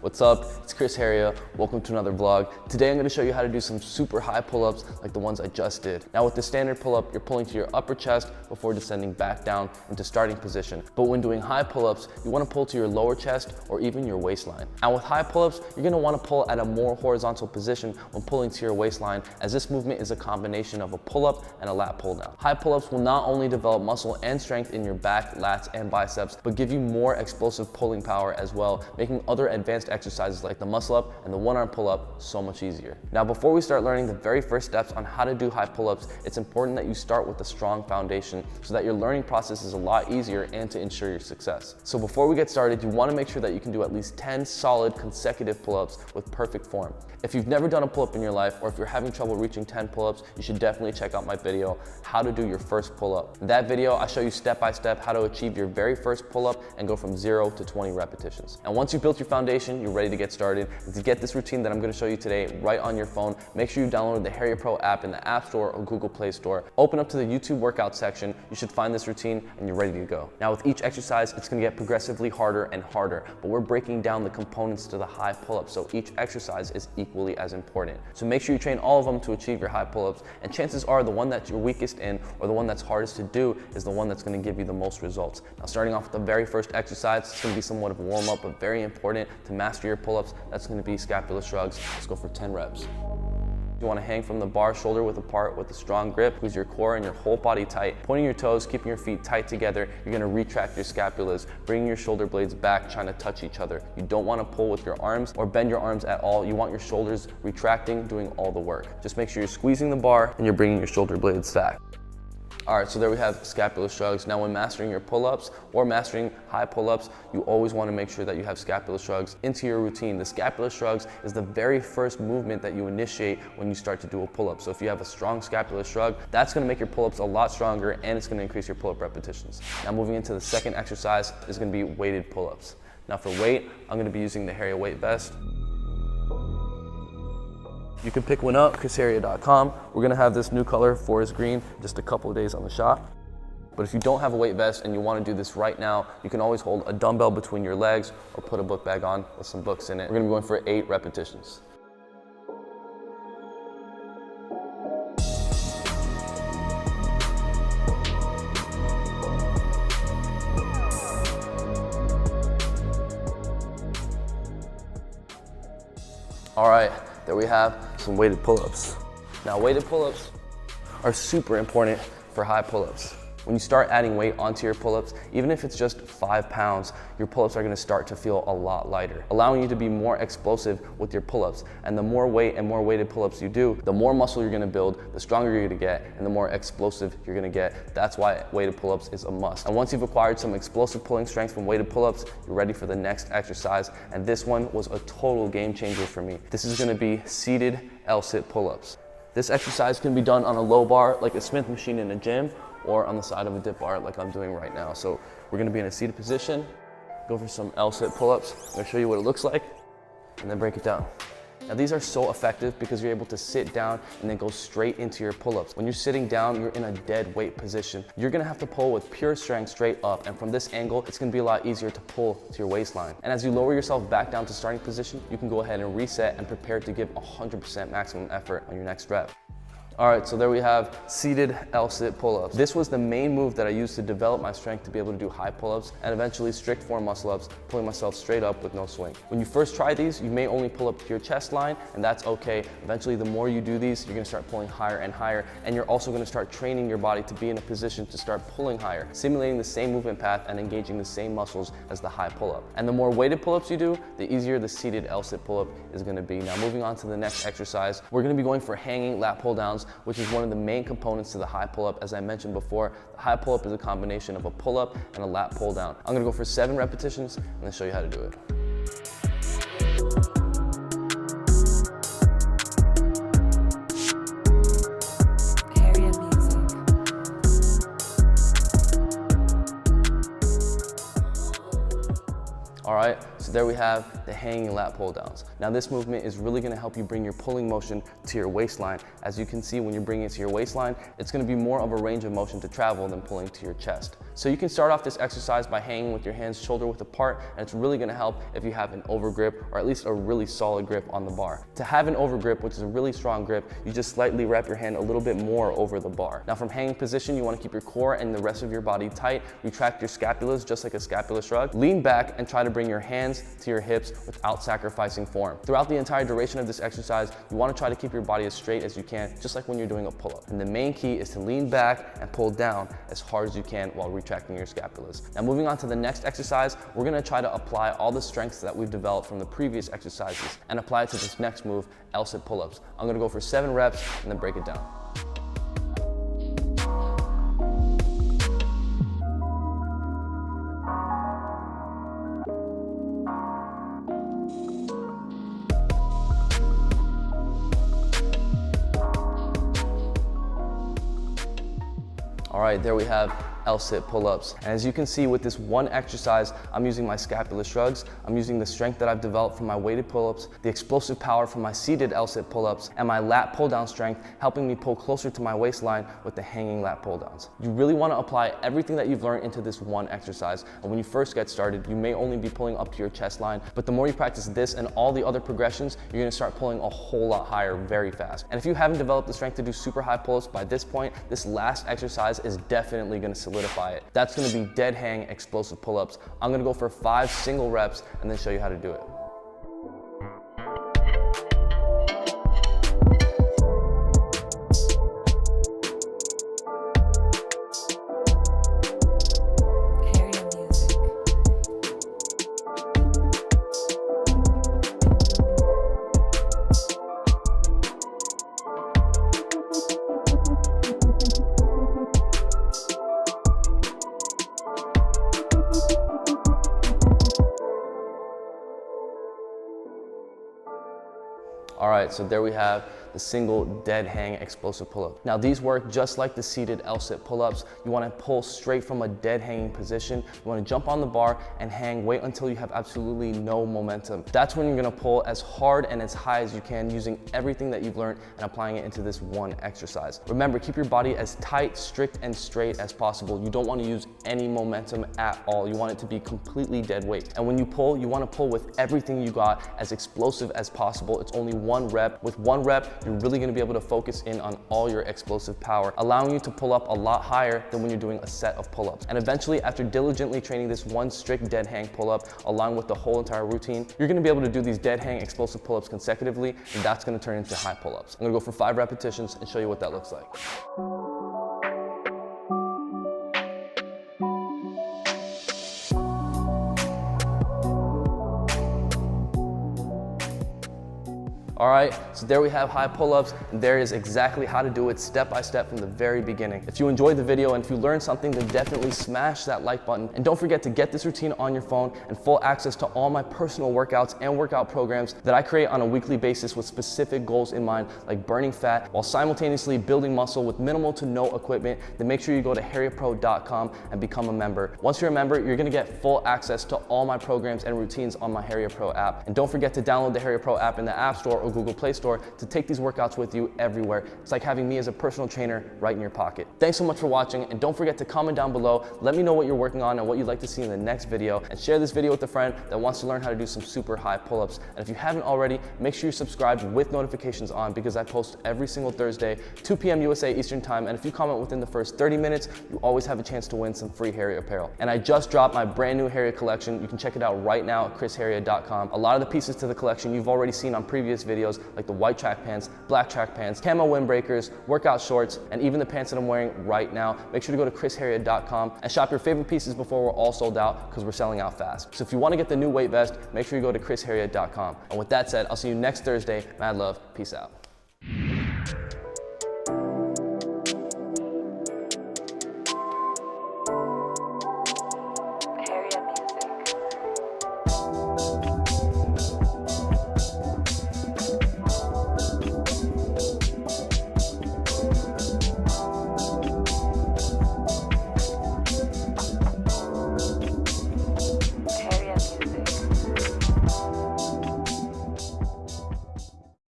What's up? It's Chris Harria. Welcome to another vlog. Today I'm going to show you how to do some super high pull-ups like the ones I just did. Now with the standard pull-up, you're pulling to your upper chest before descending back down into starting position. But when doing high pull-ups, you want to pull to your lower chest or even your waistline. Now with high pull-ups, you're going to want to pull at a more horizontal position when pulling to your waistline, as this movement is a combination of a pull-up and a lat pull-down. High pull-ups will not only develop muscle and strength in your back, lats, and biceps, but give you more explosive pulling power as well, making other advanced exercises like the muscle up and the one-arm pull-up so much easier. Now before we start learning the very first steps on how to do high pull-ups, it's important that you start with a strong foundation so that your learning process is a lot easier and to ensure your success. So before we get started, you want to make sure that you can do at least 10 solid consecutive pull-ups with perfect form. If you've never done a pull-up in your life, or if you're having trouble reaching 10 pull-ups, you should definitely check out my video, how to do your first pull-up. In that video, I show you step-by-step how to achieve your very first pull-up and go from 0 to 20 repetitions. And once you've built your foundation, you're ready to get started. And to get this routine that I'm going to show you today right on your phone, make sure you download the Harria Pro app in the App Store or Google Play Store. Open up to the YouTube workout section. You should find this routine and you're ready to go. Now with each exercise, it's going to get progressively harder and harder, but we're breaking down the components to the high pull-up, so each exercise is equally as important. So make sure you train all of them to achieve your high pull-ups, and chances are the one that you're weakest in or the one that's hardest to do is the one that's going to give you the most results. Now starting off with the very first exercise, it's going to be somewhat of a warm-up, but very important to master your pull-ups. That's going to be scapular shrugs. Let's go for 10 reps. You want to hang from the bar shoulder width apart with a strong grip, squeeze your core and your whole body tight, pointing your toes, keeping your feet tight together. You're going to retract your scapulas, bringing your shoulder blades back, trying to touch each other. You don't want to pull with your arms or bend your arms at all. You want your shoulders retracting, doing all the work. Just make sure you're squeezing the bar and you're bringing your shoulder blades back. All right, so there we have scapular shrugs. Now when mastering your pull-ups or mastering high pull-ups, you always want to make sure that you have scapular shrugs into your routine. The scapular shrugs is the very first movement that you initiate when you start to do a pull-up. So if you have a strong scapular shrug, that's going to make your pull-ups a lot stronger and it's going to increase your pull-up repetitions. Now moving into the second exercise is going to be weighted pull-ups. Now for weight, I'm going to be using the Harria weight vest. You can pick one up, chrisharria.com. We're gonna have this new color, forest green, just a couple of days on the shop. But if you don't have a weight vest and you wanna do this right now, you can always hold a dumbbell between your legs or put a book bag on with some books in it. We're gonna be going for 8 repetitions. All right, there we have some weighted pull-ups. Now weighted pull-ups are super important for high pull-ups. When you start adding weight onto your pull-ups, even if it's just 5 pounds, your pull-ups are gonna start to feel a lot lighter, allowing you to be more explosive with your pull-ups. And the more weight and more weighted pull-ups you do, the more muscle you're gonna build, the stronger you're gonna get, and the more explosive you're gonna get. That's why weighted pull-ups is a must. And once you've acquired some explosive pulling strength from weighted pull-ups, you're ready for the next exercise. And this one was a total game changer for me. This is gonna be seated L-sit pull-ups. This exercise can be done on a low bar like a Smith machine in a gym, or on the side of a dip bar like I'm doing right now. So we're gonna be in a seated position, go for some L-sit pull-ups. I'm gonna show you what it looks like, and then break it down. Now these are so effective because you're able to sit down and then go straight into your pull-ups. When you're sitting down, you're in a dead weight position. You're gonna have to pull with pure strength straight up, and from this angle, it's gonna be a lot easier to pull to your waistline. And as you lower yourself back down to starting position, you can go ahead and reset and prepare to give 100% maximum effort on your next rep. All right, so there we have seated L-sit pull-ups. This was the main move that I used to develop my strength to be able to do high pull-ups and eventually strict form muscle-ups, pulling myself straight up with no swing. When you first try these, you may only pull up to your chest line, and that's okay. Eventually, the more you do these, you're gonna start pulling higher and higher, and you're also gonna start training your body to be in a position to start pulling higher, simulating the same movement path and engaging the same muscles as the high pull-up. And the more weighted pull-ups you do, the easier the seated L-sit pull-up is gonna be. Now moving on to the next exercise, we're gonna be going for hanging lat pull-downs, which is one of the main components to the high pull-up. As I mentioned before, the high pull-up is a combination of a pull-up and a lat pull-down. I'm gonna go for 7 repetitions and then show you how to do it. All right, so there we have the hanging lat pull downs. Now this movement is really gonna help you bring your pulling motion to your waistline. As you can see, when you're bringing it to your waistline, it's gonna be more of a range of motion to travel than pulling to your chest. So you can start off this exercise by hanging with your hands shoulder width apart, and it's really gonna help if you have an over grip or at least a really solid grip on the bar. To have an over grip, which is a really strong grip, you just slightly wrap your hand a little bit more over the bar. Now from hanging position, you wanna keep your core and the rest of your body tight. Retract your scapulas just like a scapula shrug. Lean back and try to bring your hands to your hips without sacrificing form. Throughout the entire duration of this exercise, you wanna try to keep your body as straight as you can, just like when you're doing a pull-up. And the main key is to lean back and pull down as hard as you can while retracting your scapulas. Now moving on to the next exercise, we're gonna try to apply all the strengths that we've developed from the previous exercises and apply it to this next move, L-sit pull-ups. I'm gonna go for 7 reps and then break it down. All right, there we have L-sit pull-ups. And as you can see with this one exercise, I'm using my scapula shrugs, I'm using the strength that I've developed from my weighted pull-ups, the explosive power from my seated L-sit pull-ups, and my lat pull-down strength helping me pull closer to my waistline with the hanging lat pull-downs. You really want to apply everything that you've learned into this one exercise. And when you first get started, you may only be pulling up to your chest line, but the more you practice this and all the other progressions, you're going to start pulling a whole lot higher very fast. And if you haven't developed the strength to do super high pull-ups by this point, this last exercise is definitely going to solidify it. That's gonna be dead hang explosive pull-ups. I'm gonna go for 5 single reps and then show you how to do it. All right, so there we have the single dead hang explosive pull-up. Now these work just like the seated L-sit pull-ups. You wanna pull straight from a dead hanging position. You wanna jump on the bar and hang, wait until you have absolutely no momentum. That's when you're gonna pull as hard and as high as you can using everything that you've learned and applying it into this one exercise. Remember, keep your body as tight, strict, and straight as possible. You don't wanna use any momentum at all. You want it to be completely dead weight. And when you pull, you wanna pull with everything you got, as explosive as possible. It's only 1 rep. With 1 rep, you're really gonna be able to focus in on all your explosive power, allowing you to pull up a lot higher than when you're doing a set of pull-ups. And eventually, after diligently training this one strict dead hang pull-up, along with the whole entire routine, you're gonna be able to do these dead hang explosive pull-ups consecutively, and that's gonna turn into high pull-ups. I'm gonna go for 5 repetitions and show you what that looks like. All right, so there we have high pull-ups, and there is exactly how to do it step by step from the very beginning. If you enjoyed the video and if you learned something, then definitely smash that like button. And don't forget to get this routine on your phone and full access to all my personal workouts and workout programs that I create on a weekly basis with specific goals in mind, like burning fat while simultaneously building muscle with minimal to no equipment. Then make sure you go to harrietpro.com and become a member. Once you're a member, you're gonna get full access to all my programs and routines on my Harriet Pro app. And don't forget to download the Harriet Pro app in the App Store or Google Play Store to take these workouts with you everywhere. It's like having me as a personal trainer right in your pocket. Thanks so much for watching, and don't forget to comment down below. Let me know what you're working on and what you'd like to see in the next video, and share this video with a friend that wants to learn how to do some super high pull-ups. And if you haven't already, make sure you're subscribed with notifications on, because I post every single Thursday, 2 p.m. USA Eastern Time, and if you comment within the first 30 minutes, you always have a chance to win some free Harriet apparel. And I just dropped my brand new Harriet collection. You can check it out right now at chrisharriet.com. A lot of the pieces to the collection you've already seen on previous videos, like the white track pants, black track pants, camo windbreakers, workout shorts, and even the pants that I'm wearing right now. Make sure to go to chrisharriet.com and shop your favorite pieces before we're all sold out, because we're selling out fast. So if you want to get the new weight vest, make sure you go to chrisharriet.com. And with that said, I'll see you next Thursday. Mad love. Peace out.